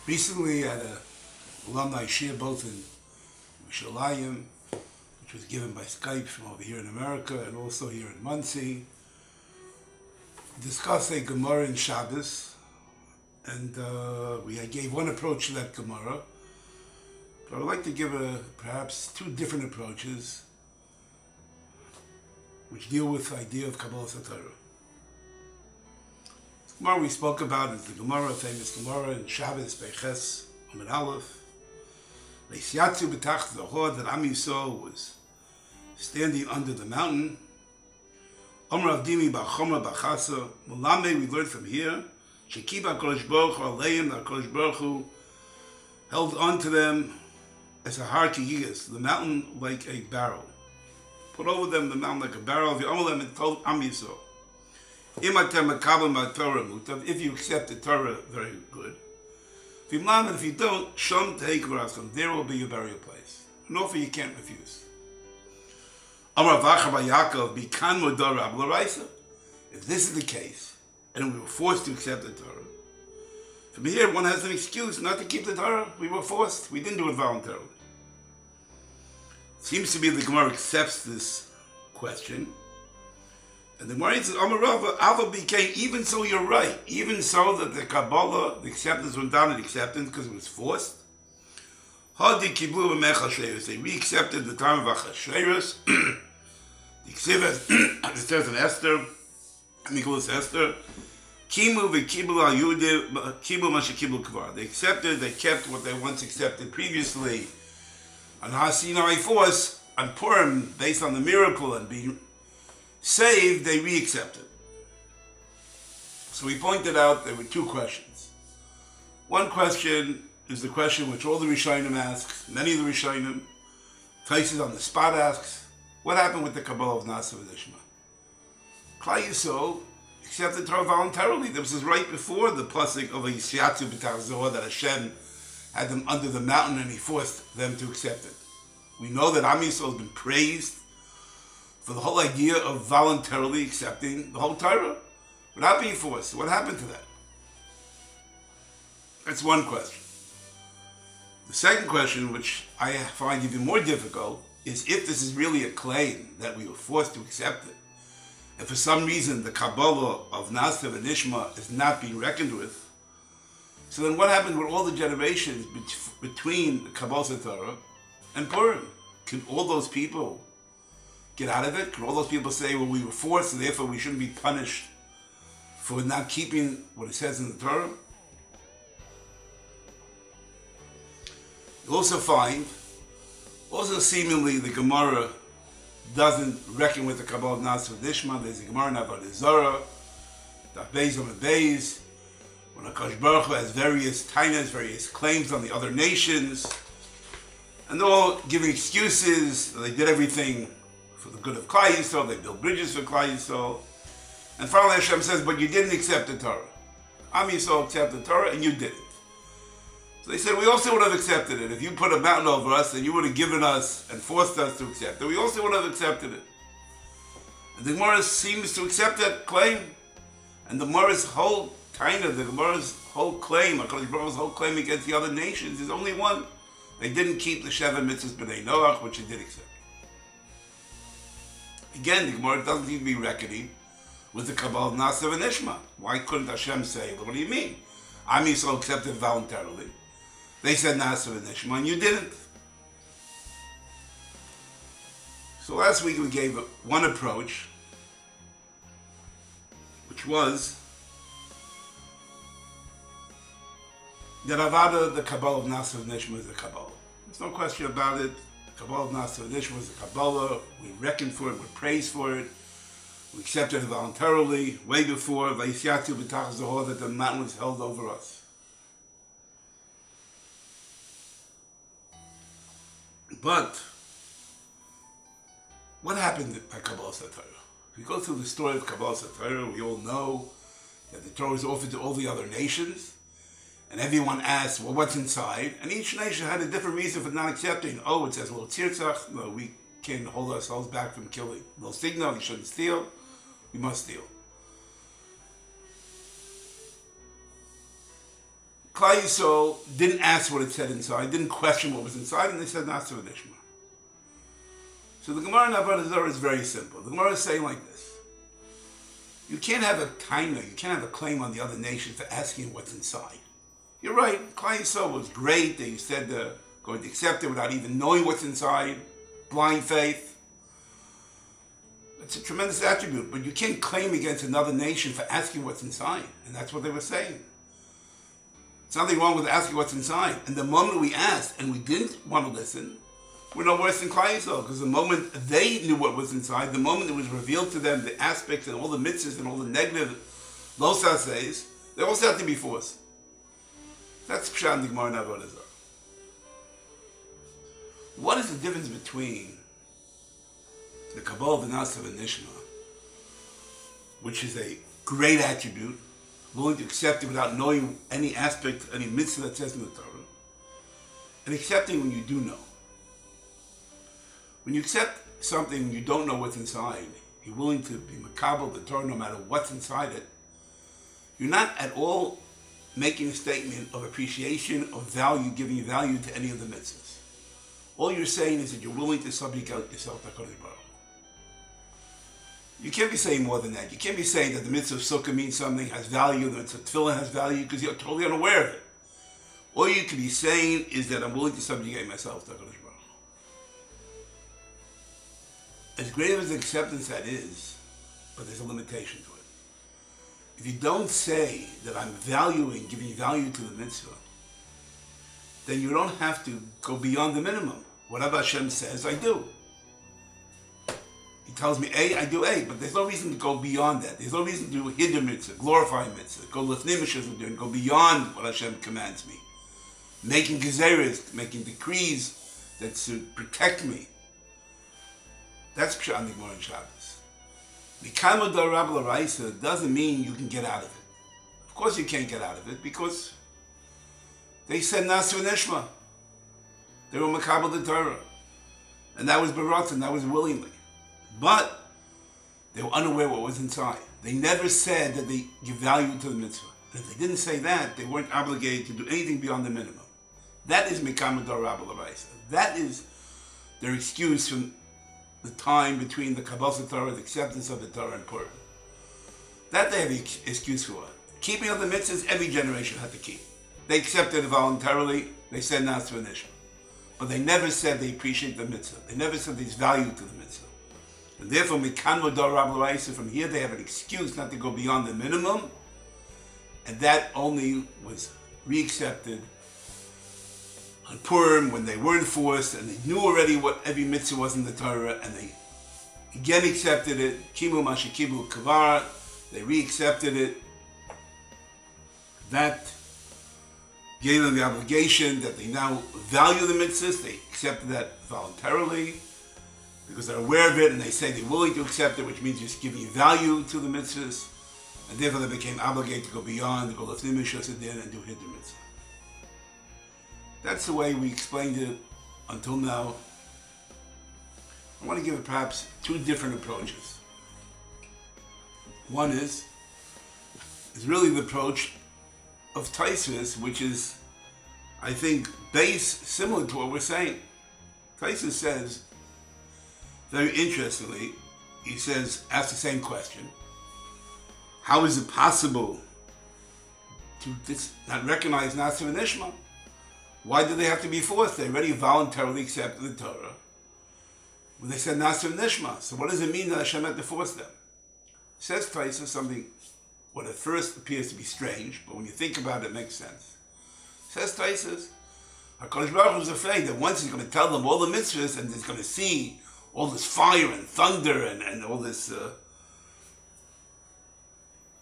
Recently at a alumni shiur both in Yerushalayim, which was given by Skype from over here in America and also here in Muncie, discussed a Gemara in Shabbos, and we gave one approach to that Gemara, but I would like to give perhaps two different approaches which deal with the idea of Kabbalah Torah. The Gemara we spoke about is the Gemara, famous Gemara in Shabbos, Beiches, Amud Aleph. Leisiatzu b'tach zohor, that Am Yisrael was standing under the mountain. Amar Avdimi b'achomra b'chasa. Mulame, we learned from here, Shekib HaKadosh Baruch Hu aleim, the HaKadosh Baruch Hu held onto them as a har kiyigis, the mountain like a barrel. Put over them the mountain like a barrel. V'yomer and told Am Yisrael, if you accept the Torah, very good. If you don't, there will be your burial place. An offer you can't refuse. If this is the case, and we were forced to accept the Torah, from here one has an excuse not to keep the Torah. We were forced. We didn't do it voluntarily. It seems to be the Gemara accepts this question. And the Gemara says, Amar Rava, Alva became, even so you're right, even so that the Kabbalah, the acceptance went down in acceptance because it was forced. Hadi Kiblu Mechasheris, they re-accepted the time of Achasheris. The Yeshivas, it says in Esther, Nicholas Esther, Kimu v'Kiblu al-Yudim, Kibu Mashakiblu Kvar. They accepted, they kept what they once accepted previously. On Har Sinai force, on Purim, based on the miracle and being saved, they re-accepted. So we pointed out there were two questions. One question is the question which all the Rishonim asks, many of the Rishonim, Taisus on the spot asks, what happened with the Kabbalah of Nasa v'Nishma? Klal Yisrael accepted Torah voluntarily. This was right before the pasuk of a Yisiyatzu b'tach zohar that Hashem had them under the mountain and He forced them to accept it. We know that Am Yisrael has been praised for the whole idea of voluntarily accepting the whole Torah without being forced. What happened to that? That's one question. The second question, which I find even more difficult, is if this is really a claim that we were forced to accept it, and for some reason the Kabbalah of Nasa v'Nishma is not being reckoned with, so then what happened with all the generations between the Kabbalah Torah and Purim? Can all those people get out of it? Can all those people say, well, we were forced, and therefore we shouldn't be punished for not keeping what it says in the Torah? You'll also find, seemingly the Gemara doesn't reckon with the Kabbalah of Nasa v'Nishma. There's a Gemara in Avodah Zarah, Daf Beis Amud Beis, when HaKadosh Baruch Hu has various tainas, various claims on the other nations, and they're all giving excuses. They did everything for the good of Klal Yisrael, they built bridges for Klal Yisrael, and finally Hashem says, but you didn't accept the Torah. Am Yisrael accepted the Torah, and you didn't. So they said, we also would have accepted it. If you put a mountain over us, and you would have given us and forced us to accept it, we also would have accepted it. And the Gemara seems to accept that claim, and the Gemara's whole taina, the Gemara's whole claim, HaKadosh Baruch Hu's whole claim against the other nations is only one. They didn't keep the Sheva Mitzvahs B'nai Noach, which they did accept. Again, the Gemara doesn't need to be reckoning with the Kabbalah of Nasa v'Nishma. Why couldn't Hashem say, well, what do you mean? Am Yisrael accepted voluntarily. They said Nasa v'Nishma, and you didn't. So last week we gave one approach, which was that Avada, the Kabbalah of Nasa v'Nishma, is a Kabbalah. There's no question about it. The Kabbalah of Nasa v'Nishma was a Kabbalah. We reckoned for it, we praised for it. We accepted it voluntarily, way before Vayisiatzu b'tach zohar, that the mountain was held over us. But what happened by Kabbalah Torah? If we go through the story of Kabbalah Torah, we all know that the Torah was offered to all the other nations, and everyone asked, well, what's inside? And each nation had a different reason for not accepting. Oh, it says, well, tzirtzach, no, we can't hold ourselves back from killing. No signal, you shouldn't steal, we must steal. Klal Yisrael didn't ask what it said inside, didn't question what was inside, and they said Nasa v'nishma. So the Gemara in Avodah Zarah is very simple. The Gemara is saying like this. You can't have a taina, you can't have a claim on the other nations for asking what's inside. You're right, Klal Yisrael was great, they said they're going to accept it without even knowing what's inside, blind faith. It's a tremendous attribute, but you can't claim against another nation for asking what's inside, and that's what they were saying. There's nothing wrong with asking what's inside, and the moment we asked and we didn't want to listen, we're no worse than Klal Yisrael, because the moment they knew what was inside, the moment it was revealed to them, the aspects and all the mitzvahs and all the negative losas, they also have to be forced. That's Pshat in the Gemara in Avodah Zarah. What is the difference between the Kabbalah of the Nasa and Nishma, which is a great attribute, willing to accept it without knowing any aspect, any mitzvah that says in the Torah, and accepting when you do know? When you accept something you don't know what's inside, you're willing to be makabel the Torah no matter what's inside it, you're not at all making a statement of appreciation, of value, giving value to any of the mitzvahs. All you're saying is that you're willing to subjugate yourself to HaKadosh Baruch Hu. You can't be saying more than that. You can't be saying that the mitzvah of sukkah means something, has value, the mitzvah of tefillah has value, because you're totally unaware of it. All you can be saying is that I'm willing to subjugate myself to HaKadosh Baruch Hu. As great of an acceptance that is, but there's a limitation to it. If you don't say that I'm valuing, giving value to the mitzvah, then you don't have to go beyond the minimum. Whatever Hashem says, I do. He tells me A, I do A, but there's no reason to go beyond that. There's no reason to do hiddur mitzvah, glorify mitzvah, go lifnim and go beyond what Hashem commands me. Making gezeres, making decrees that should protect me. That's Pshat in the Gemara in Shabbos. Mikama d'Rabbi l'Raisa doesn't mean you can get out of it. Of course you can't get out of it, because they said Nasu Nishma. They were Makabel the Torah. And that was Barat, and that was willingly. But they were unaware what was inside. They never said that they give value to the mitzvah. And if they didn't say that, they weren't obligated to do anything beyond the minimum. That is Mikama d'Rabbi l'Raisa. That is their excuse from the time between the Kabbalah Torah, the acceptance of the Torah, and Purim. That they have an excuse for. Keeping of the mitzvahs, every generation had to keep. They accepted it voluntarily. They said Nasu Nishma. But they never said they appreciate the mitzvah. They never said there's value to the mitzvah. And therefore, Mikama d'Rabbi l'Raisa, from here they have an excuse not to go beyond the minimum. And that only was reaccepted on Purim when they weren't forced and they knew already what every mitzvah was in the Torah, and they again accepted it. Kimu mashikibu kavar. They reaccepted it. That gave them the obligation that they now value the mitzvahs. They accepted that voluntarily because they're aware of it, and they say they're willing to accept it, which means just giving value to the mitzvahs. And therefore they became obligated to go beyond, to go lifnim and do hiddur mitzvah. That's the way we explained it until now. I want to give it perhaps two different approaches. One is really the approach of Taisus, which is, I think, based similar to what we're saying. Taisus says, very interestingly, he says, asks the same question. How is it possible to not recognize Nasu Nishma? Why do they have to be forced? They already voluntarily accepted the Torah when they said Nasu Nishma. So what does it mean that Hashem had to force them? Says Taisus something what at first appears to be strange, but when you think about it, it makes sense. Says Taisus, HaKadosh Baruch Hu was afraid that once he's going to tell them all the mitzvahs and he's going to see all this fire and thunder and all this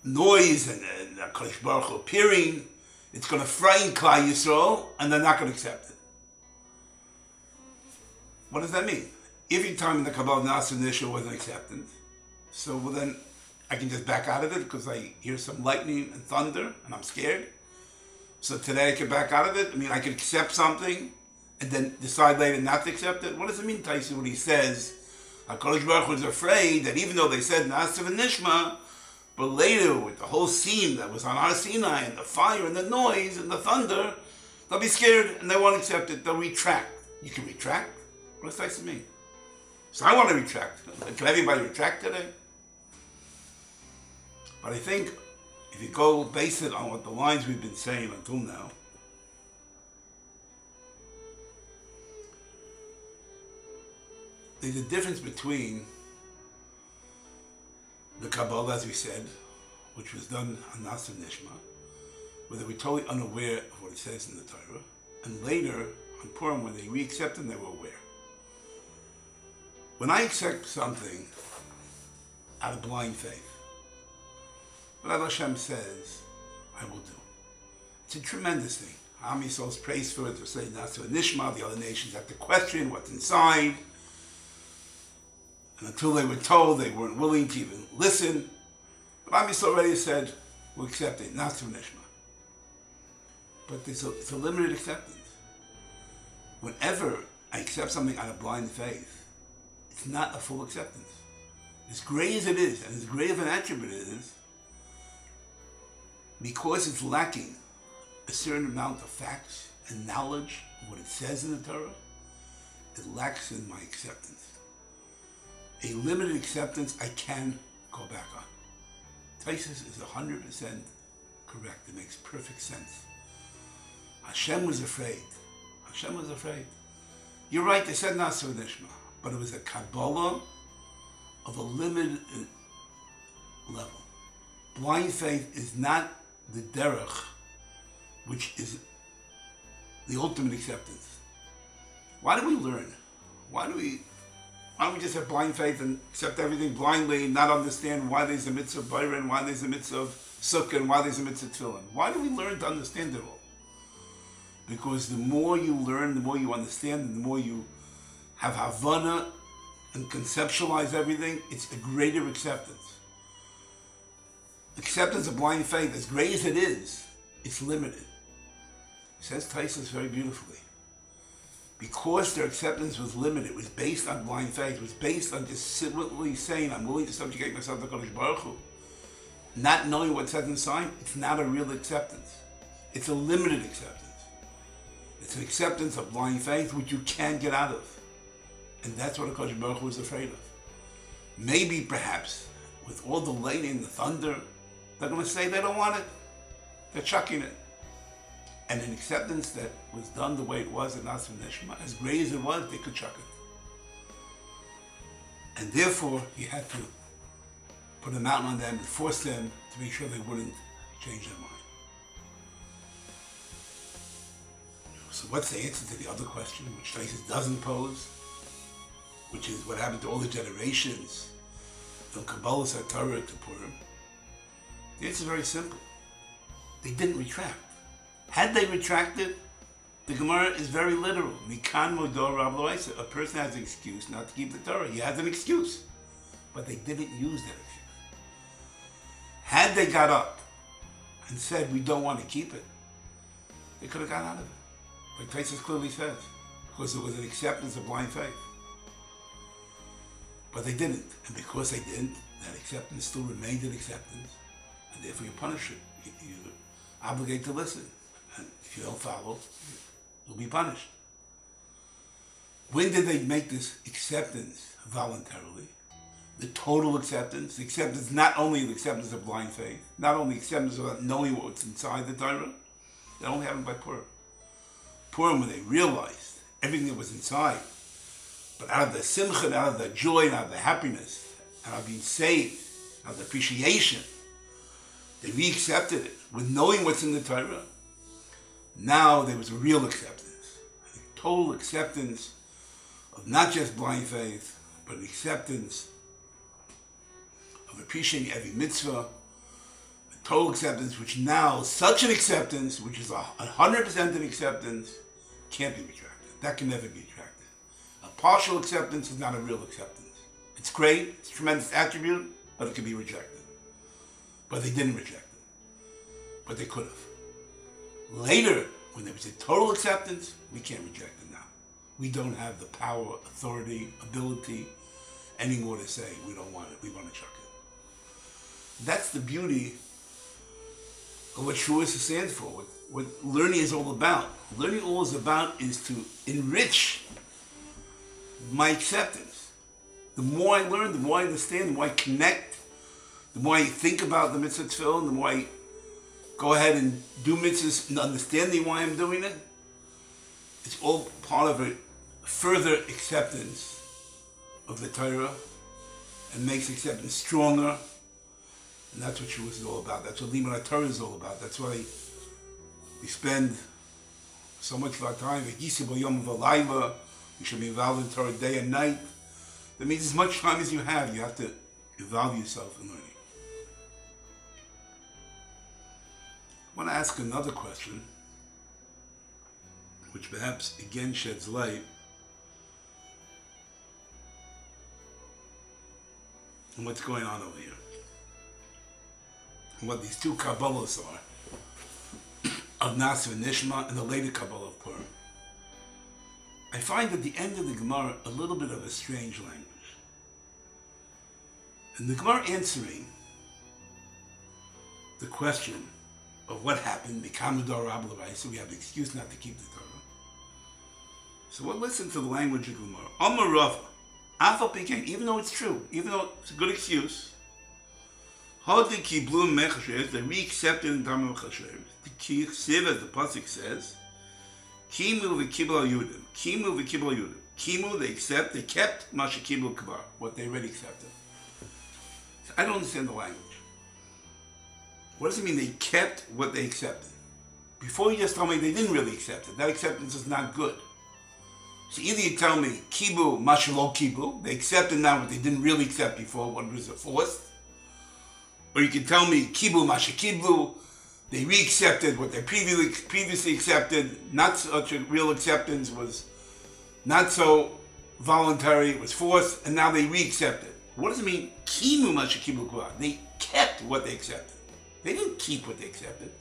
noise and HaKadosh Baruch Hu appearing, it's going to frighten Klal Yisrael, and they're not going to accept it. What does that mean? Every time in the Kabbalah Nasu Nishma was an acceptance, so well then I can just back out of it because I hear some lightning and thunder and I'm scared. So today I can back out of it. I mean, I can accept something and then decide later not to accept it. What does it mean, Tyson, when he says HaKadosh Baruch Hu is afraid that even though they said Nasu Nishma, But later, with the whole scene that was on Har Sinai, and the fire, and the noise, and the thunder, they'll be scared, and they won't accept it. They'll retract. You can retract? What does that mean? So I want to retract. Can everybody retract today? But I think, if you go base it on what the lines we've been saying until now, there's a difference between the Kabbalah, as we said, which was done on Nasa Nishma, where they were totally unaware of what it says in the Torah, and later on Purim, when they re-accepted, they were aware. When I accept something out of blind faith, what Hashem says, I will do. It's a tremendous thing. Am Yisrael's praise for it. They're saying Nasa Nishma, the other nations have to question what's inside. And until they were told, they weren't willing to even listen. But Am Yisrael already said, we'll accept it, not through Nishma. But it's a limited acceptance. Whenever I accept something out of blind faith, it's not a full acceptance. As great as it is, and as great of an attribute it is, because it's lacking a certain amount of facts and knowledge of what it says in the Torah, it lacks in my acceptance. A limited acceptance I can go back on. Taisus is 100% correct. It makes perfect sense. Hashem was afraid. Hashem was afraid. You're right, they said Nasa Nishma, but it was a Kabbalah of a limited level. Blind faith is not the derech, which is the ultimate acceptance. Why do we learn? Why don't we just have blind faith and accept everything blindly and not understand why there's a mitzvah of Bayra, why there's a mitzvah of Sukkah, and why there's a mitzvah of Tefillin? Why do we learn to understand it all? Because the more you learn, the more you understand, and the more you have Havana and conceptualize everything, it's a greater acceptance. Acceptance of blind faith, as great as it is, it's limited. Says Taisus very beautifully. Because their acceptance was limited, it was based on blind faith, it was based on just simply saying, I'm willing to subjugate myself to Kodesh Baruch Hu. Not knowing what says inside, it's not a real acceptance. It's a limited acceptance. It's an acceptance of blind faith which you can't get out of. And that's what Kodesh Baruch Hu was afraid of. Maybe, perhaps, with all the lightning and the thunder, they're going to say they don't want it. They're chucking it. And an acceptance that was done the way it was in Nasa Nishma, as great as it was, they could chuck it. And therefore, he had to put a mountain on them and force them to make sure they wouldn't change their mind. So what's the answer to the other question, which Taisus doesn't pose, which is what happened to all the generations from Kabbalah Torah to Purim? The answer is very simple. They didn't retract. Had they retracted, the Gemara is very literal. Mikan modor Rav lo Eisa. A person has an excuse not to keep the Torah. He has an excuse. But they didn't use that excuse. Had they got up and said, we don't want to keep it, they could have got out of it. Like Taisus clearly says, because it was an acceptance of blind faith. But they didn't. And because they didn't, that acceptance still remained an acceptance. And therefore you punish it. You're obligated to listen. And if you don't follow, you'll be punished. When did they make this acceptance voluntarily? The total acceptance. The acceptance, not only the acceptance of blind faith, not only acceptance of knowing what's inside the Torah, that only happened by Purim. Purim, when they realized everything that was inside, but out of the simcha, out of the joy, out of the happiness, out of being saved, out of the appreciation, they re-accepted it with knowing what's in the Torah. Now there was a real acceptance, a total acceptance of not just blind faith, but an acceptance of appreciating every mitzvah, a total acceptance, which now, such an acceptance, which is 100% an acceptance, can't be retracted. That can never be retracted. A partial acceptance is not a real acceptance. It's great, it's a tremendous attribute, but it can be rejected. But they didn't reject it. But they could have. Later, when there was a total acceptance, we can't reject it now. We don't have the power, authority, ability anymore to say we don't want it, we want to chuck it. That's the beauty of what Shavuot stands for, what learning is all about. Learning all is about is to enrich my acceptance. The more I learn, the more I understand, the more I connect, the more I think about the mitzvah tefillin, the more I go ahead and do mitzvahs and understanding why I'm doing it. It's all part of a further acceptance of the Torah and makes acceptance stronger. And that's what Shavuot is all about. That's what Limud Torah is all about. That's why we spend so much of our time. We should be involved in Torah day and night. That means as much time as you have to involve yourself in learning. I want to ask another question, which perhaps again sheds light on what's going on over here, and what these two Kabbalahs are, of Nasa and Nishma and the later Kabbalah of Purim. I find at the end of the Gemara a little bit of a strange language. And the Gemara answering the question of what happened, so we have the excuse not to keep the Torah. So we'll listen to the language of Gemara. Amar Rava, Afal Pikein, even though it's true, even though it's a good excuse, Hadi Kiblu Mechasher, they re-accepted in Dhamma Mechasher. The Kesher, as the pasuk says, Kimu v'kibla Yudim. Kimu v'kibla Yudim. Kimu, they kept Masha Kibla Kabar, what they already accepted. So I don't understand the language. What does it mean they kept what they accepted? Before you just told me they didn't really accept it. That acceptance is not good. So either you tell me Kibu, Masha lo Kibu, they accepted now what they didn't really accept before, what was forced. Or you can tell me Kibu, Masha Kibu, they re-accepted what they previously accepted. Not such a real acceptance, was not so voluntary, it was forced, and now they re-accepted. What does it mean? Kimu Masha Kibu Kwa. They kept what they accepted. They didn't keep what they accepted.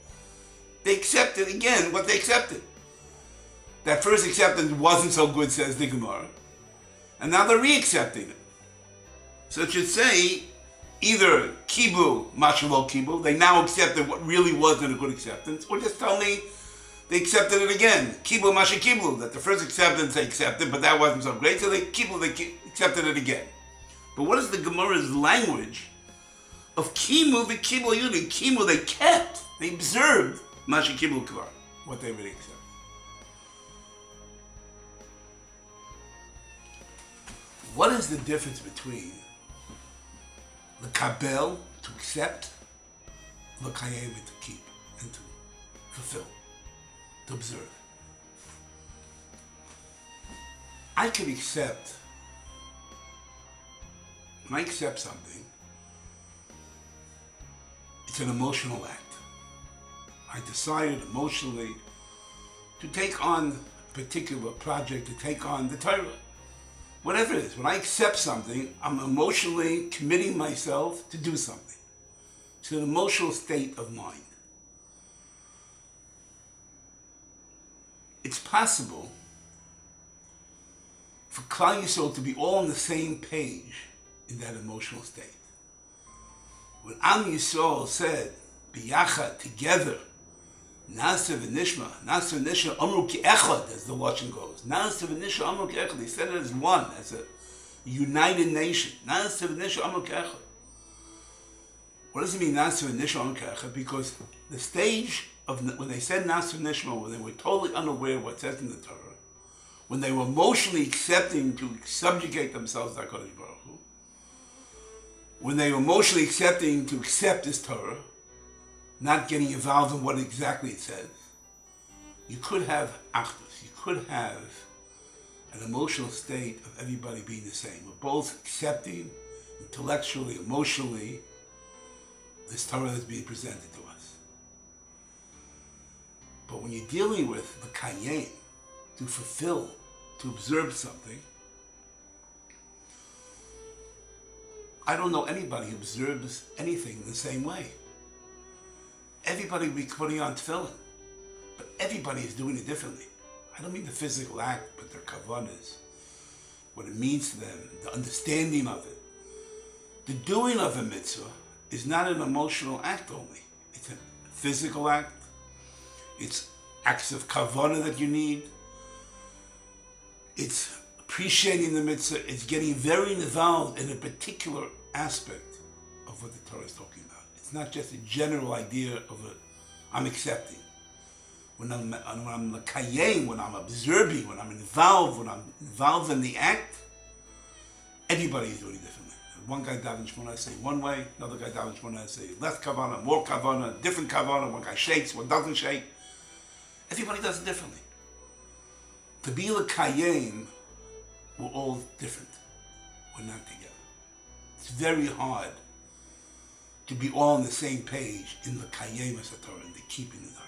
They accepted again what they accepted. That first acceptance wasn't so good, says the Gemara, and now they're re-accepting it. So it should say either Kibu, Mashalo Kibu, they now accepted what really wasn't a good acceptance, or just tell me they accepted it again. Kibu, Masha Kibu, that the first acceptance they accepted, but that wasn't so great, so they accepted it again. But what is the Gemara's language of Kimu, the Kibu Yudi? Kimu, they kept, they observed Masha Kibu Kvar, what they really accepted. What is the difference between the kabel, to accept, the kayem, to keep, and to fulfill, to observe? I can accept, when I accept something, it's an emotional act. I decided emotionally to take on a particular project, to take on the Torah. Whatever it is, when I accept something, I'm emotionally committing myself to do something. It's an emotional state of mind. It's possible for Klal Yisrael to be all on the same page in that emotional state. When Am Yisrael said, B'yachad, together, Nasa v'nishma, Nasa v'nishma, Amru ki echad, as the Lashon goes. Nasa v'nishma, Amru ki echad. They said it as one, as a united nation. Nasa v'nishma, Amru ki echad. What does it mean, Nasa v'nishma, Amru ki echad? Because the stage of, when they said Nasa v'nishma, when they were totally unaware of what says in the Torah, when they were emotionally accepting to subjugate themselves to HaKadosh Baruch Hu, when they were emotionally accepting to accept this Torah, not getting involved in what exactly it says, you could have achdus, you could have an emotional state of everybody being the same. We're both accepting, intellectually, emotionally, this Torah that's being presented to us. But when you're dealing with the kayem, to fulfill, to observe something, I don't know anybody who observes anything the same way. Everybody will be putting on tefillin, but everybody is doing it differently. I don't mean the physical act, but their kavanas, what it means to them, the understanding of it. The doing of a mitzvah is not an emotional act only. It's a physical act. It's acts of kavanah that you need. It's appreciating the mitzvah. It's getting very involved in a particular aspect of what the Torah is talking about. It's not just a general idea of I'm accepting. When I'm l'kayem, when I'm observing, when I'm involved in the act, everybody is doing it differently. One guy daven Shmona say one way, another guy daven Shmona say less kavanah, more kavanah, different kavanah. One guy shakes, one doesn't shake. Everybody does it differently. To be l'kayem, we're all different. We're not together. It's very hard to be all on the same page in the l'kayem as the Torah, in the keeping the Torah.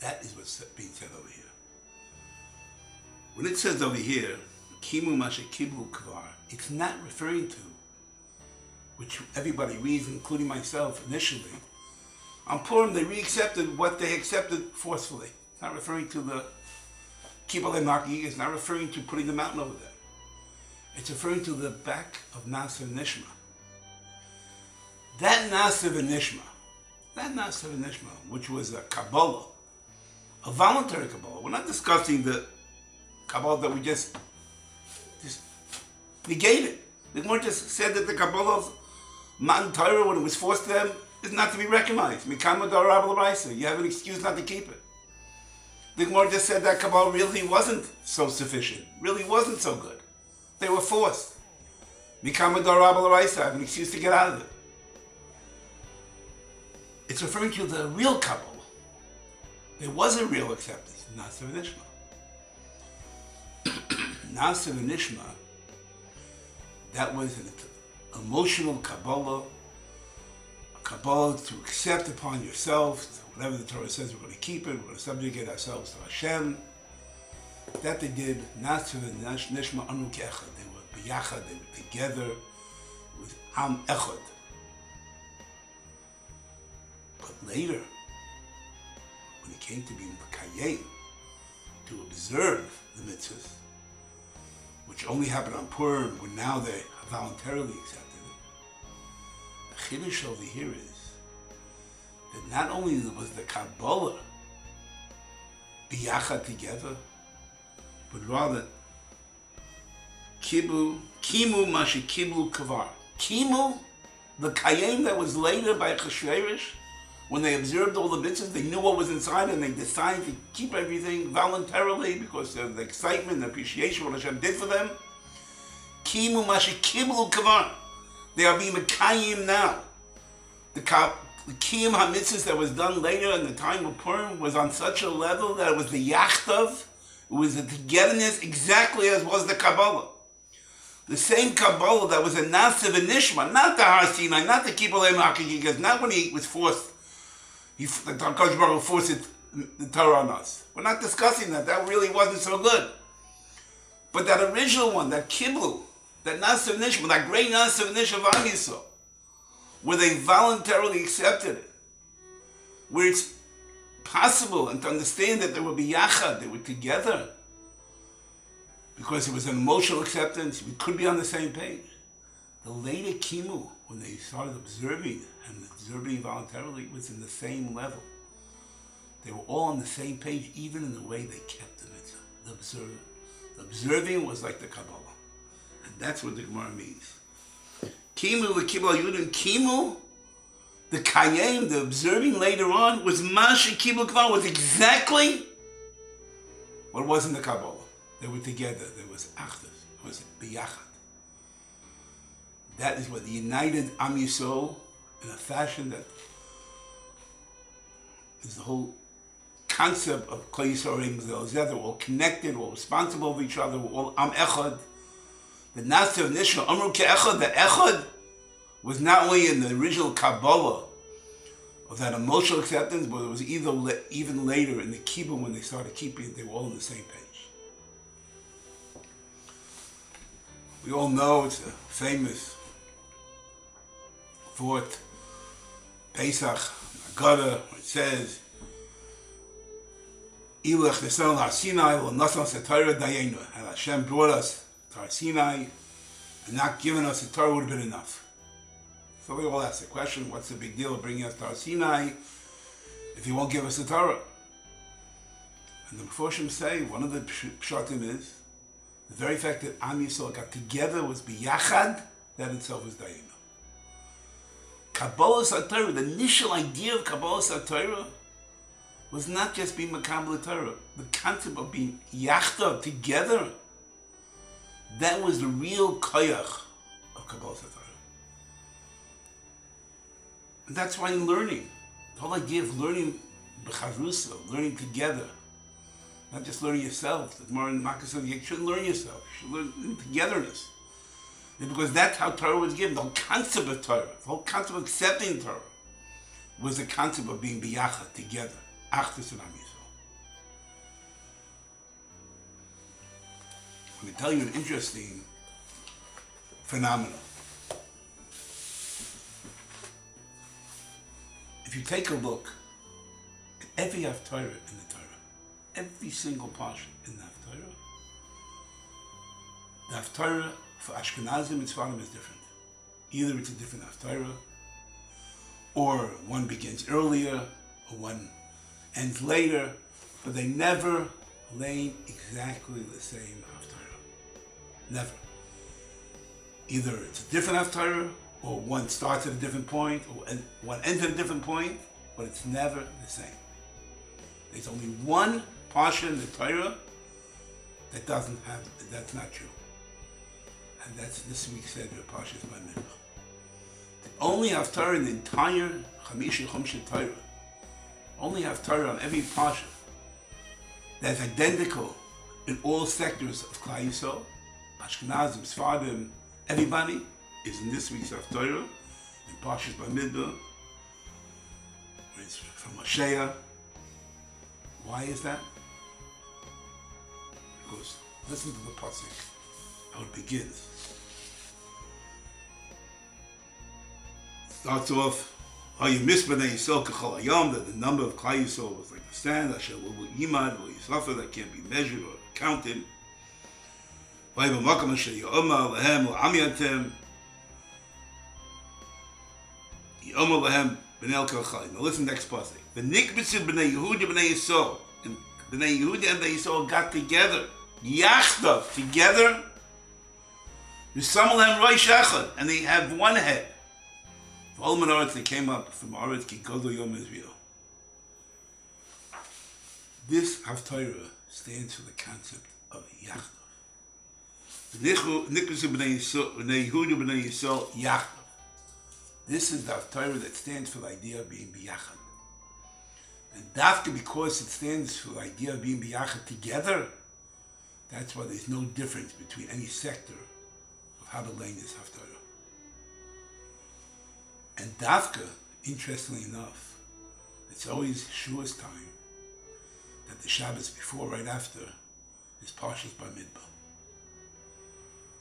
That is what's being said over here. When it says over here, Kimu Masha Kiblu Kvar, it's not referring to, which everybody reads, including myself initially. On Purim, they re-accepted what they accepted forcefully. It's not referring to the Kibbutz Maki, it's not referring to putting the mountain over there. It's referring to the back of Nasiv Nishma. That Nasiv Nishma, which was a Kabbalah, a voluntary Kabbalah. We're not discussing the Kabbalah that we just negated. The Gemara just said that the Kabbalah of Matan Torah, when it was forced to them, is not to be recognized. You have an excuse not to keep it. The Gemara just said that Kabbalah really wasn't so sufficient, really wasn't so good. They were forced. I have an excuse to get out of it. It's referring to the real Kabbalah. There was a real acceptance, Nasiv Nishma. Nasiv Nishma, that was an emotional Kabbalah, a Kabbalah to accept upon yourself, whatever the Torah says, we're going to keep it, we're going to subjugate ourselves to Hashem. That they did, Nasiv Nishma Anu Ke'echad. They were biyachad, they were together with Am Echad. But later, when it came to being Kayem, to observe the mitzvahs, which only happened on Purim, when now they voluntarily accepted it. The chiddush over here is that not only was the Kabbalah biyachad together, but rather kimu mashi kiblu kavar. Kimu, the Kayem that was later by Chesherish, when they observed all the mitzvahs, they knew what was inside and they decided to keep everything voluntarily because of the excitement and appreciation what Hashem did for them. Kimu mashi kiblu kavar. They are being mekayim now. The kiyum ha-mitzvahs that was done later in the time of Purim was on such a level that it was the yachtav, it was the togetherness exactly as was the Kabbalah. The same Kabbalah that was a Nasiv and Nishma, not the Har Sinai, not the Kibbutz Maki, because not when he was forced. The Kodesh Baruch Hu forced the Torah on us. We're not discussing that. That really wasn't so good. But that original one, that Kiblu, that Nasiv Nishma, that great Nasiv Nishma of Am Yisrael, where they voluntarily accepted it, where it's possible and to understand that they were biyachad, they were together, because it was an emotional acceptance, we could be on the same page. The later Kimu, when they started observing, and observing voluntarily, was in the same level. They were all on the same page, even in the way they kept the mitzvah. The observing was like the Kabbalah. And that's what the Gemara means. Kimu, the Kibbutz Yudin, Kimu, the Kayem, the observing later on, was Mashi Kibbutz Kvar, was exactly what was in the Kabbalah. They were together. There was Achdus. It was Biyachad. That is what the united Am Yisrael in a fashion that is the whole concept of Klal Yisrael. They're all connected, all responsible of each other, all Am Echad. The Nasiv Nishma, Amru Ke'echad, the Echad was not only in the original Kabbalah of that emotional acceptance, but it was even later in the Kibbutz when they started keeping it, they were all on the same page. We all know it's a famous Vort, Pesach, Agada, it says, Ilach Nesel Har Sinai, L'Nasan Torah Dayenu. And Hashem brought us to Har Sinai, and not giving us the Torah would have been enough. So they all ask the question, what's the big deal of bringing us to Sinai if he won't give us the Torah? And the Meforshim say, one of the pshatim is, the very fact that Am Yisrael got together was biyachad, that itself was dayina. Kabbalas HaTorah, the initial idea of Kabbalas HaTorah was not just being Makabel Torah. The concept of being yachta, together, that was the real koyach of Kabbalas HaTorah. And that's why in learning, the whole idea of learning b'chavrusa, learning together, not just learning yourself. The more in Makkah said, you shouldn't learn yourself. You should learn in togetherness. And because that's how Torah was given. The whole concept of Torah, the whole concept of accepting Torah, was the concept of being biyachad, together. Achdus and Am Yisrael. I'm going to tell you an interesting phenomenon. If you take a look at every haftarah in the Torah, every single portion in the haftarah for Ashkenazim and Sfarim is different. Either it's a different haftarah, or one begins earlier, or one ends later, but they never lay exactly the same haftarah. Never. Either it's a different haftarah, or one starts at a different point, or one ends at a different point, but it's never the same. There's only one portion in the Torah that doesn't have, that's not true. And that's this week's Seder, Parshas Bamidbar. The only haftarah in the entire Chamisha Chumsha Torah, only haftarah on every parsha that's identical in all sectors of Klal Yisrael, Ashkenazim, Sfarim, everybody, is in this week's haftarah, in Parshas Bamidbar, where it's from Hosea. Why is that? Because listen to the pasuk, how it begins. It starts off, how you miss Bnei Yisrael k'chol hayom, that the number of Klal Yisrael was like the sand, asher lo yimad lo yisrafa, that can't be measured or counted. Vayim b'makam asher yomar lehem lo amyatem, yomar lehem b'nei el k'chol. Now listen to the next pasuk. The nikbitzu b'nei Yehuda b'nei Yisrael, and b'nei Yehuda and b'nei Yisrael got together, yachdav, together. V'samol lehem roish echad, and they have one head. All menorahs that came up from Aretz Ki Godol Yom Israel. This haftarah stands for the concept of yachdav. Nikbitzu b'nei Yehuda b'nei Yisrael yachdav. This is the haftarah that stands for the idea of being biyachad. And dafka, because it stands for the idea of being biyachad together, that's why there's no difference between any sector of how to learn this haftarah. And dafka, interestingly enough, it's always Shavuot's time, that the Shabbos before, right after, is Parshas Bamidbar.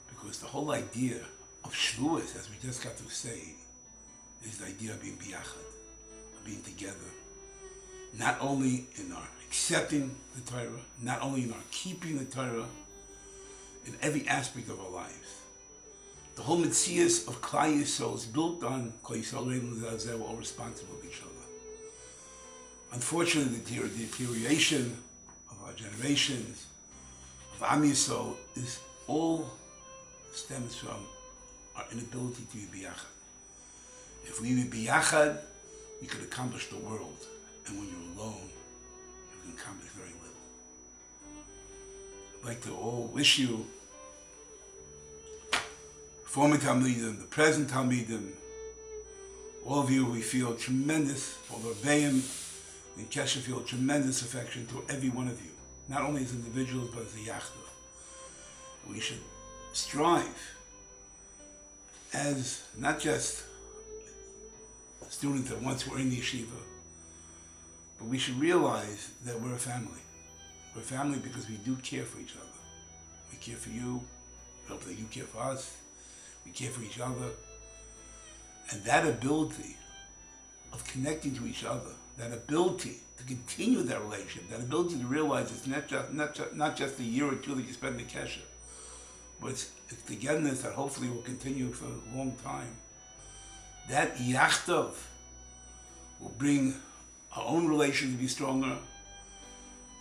Because the whole idea of Shavuot, as we just got to say, is the idea of being biyachad, of being together. Not only in our accepting the Torah, not only in our keeping the Torah, in every aspect of our lives. The whole Metzias of Klal Yisrael is built on Klal Yisrael, we're all responsible to each other. Unfortunately, the deterioration of our generations, of Am Yisrael, is all stems from our inability to be biyachad. If we be biyachad, we could accomplish the world. And when you're alone, you can accomplish very little. I'd like to all wish you, former Talmidim, the present Talmidim, all of you, we feel tremendous, all the Rebbeim and Kesher feel tremendous affection to every one of you, not only as individuals, but as a yachdav. We should strive as not just students that once were in the yeshiva, but we should realize that we're a family. We're a family because we do care for each other. We care for you, we hope that you care for us, we care for each other. And that ability of connecting to each other, that ability to continue that relationship, that ability to realize it's not just a year or two that you spend in the Kesher, but it's togetherness that hopefully will continue for a long time. That yachtov will bring our own relations to be stronger.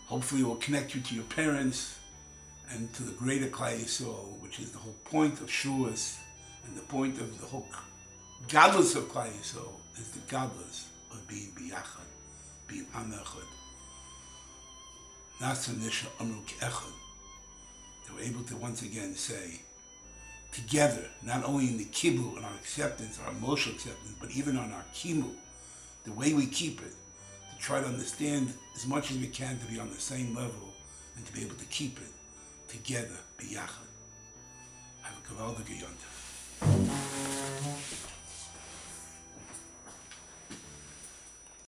Hopefully it will connect you to your parents and to the greater Klal Yisrael, which is the whole point of Shavuot, and the point of the whole godless of Klal Yisrael is the godless of being biyachad, being am echad. Nasa nisha amru echad. They were able to once again say, together, not only in the kibbutz and our acceptance, our emotional acceptance, but even on our kimu, the way we keep it, to try to understand as much as we can to be on the same level and to be able to keep it together, biyachad. Have a gewaldige Yontif.